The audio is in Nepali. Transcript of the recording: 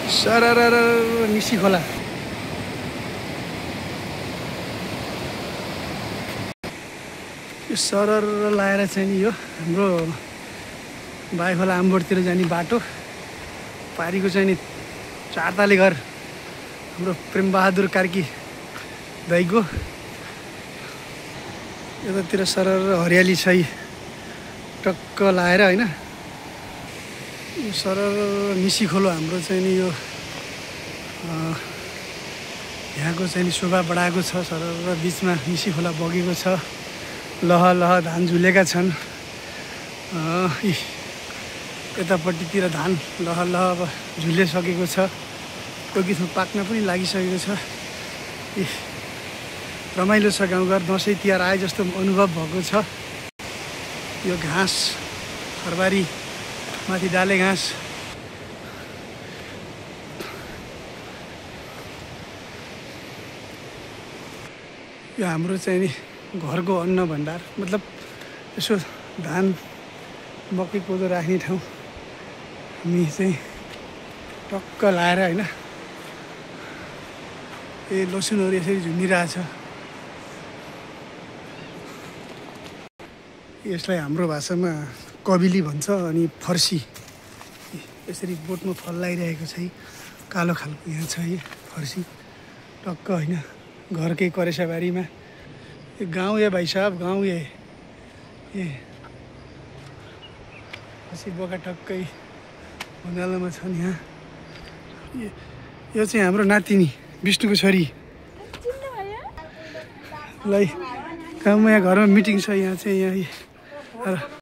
सरर निसी खोला यो सरर लाएर चाहिँ नि यो हाम्रो बाइखोला आम्बोटतिर जाने बाटो पारीको चाहिँ नि चारताले घर हाम्रो प्रेमबहादुर कार्की दाइको यतातिर सरर हरियाली छ टक्क लाएर हैन यो सरर निसी खोलो हाम्रो चाहिँ नि यो यहाँको चाहिँ नि शोभा बढाएको छ सरर बिचमा निसी खोला बगेको छ लह लह धान झुलेका छन् यतापट्टितिर धान लह लह अब झुलिसकेको छ कोही ठाउँ पाक्न पनि लागिसकेको छ रमाइलो छ गाउँघर दसैँ तिहार आए जस्तो अनुभव भएको छ यो घाँस खरबारी माथि डाले घाँस यो हाम्रो चाहिँ नि घरको अन्न भण्डार मतलब यसो धान मकै कोदो राख्ने ठाउँ हामी चाहिँ टक्क लाएर हैन लसुनहरू यसरी झुन्डिरहेछ यसलाई हाम्रो भाषामा कबिली भन्छ अनि फर्सी यसरी बोटमा फल लगाइरहेको छ कालो खालको यहाँ छ फर्सी टक्क हैन घरकै करेसाबारीमा गाउँ है भाइ साहब गाउँ ये फर्सी बोका टक्कै बङ्गालामा छन् यहाँ यो चाहिँ हाम्रो नातिनी विष्णुको छोरी लाई गाउँमा यहाँ घरमा मिटिङ छ यहाँ चाहिँ यहाँ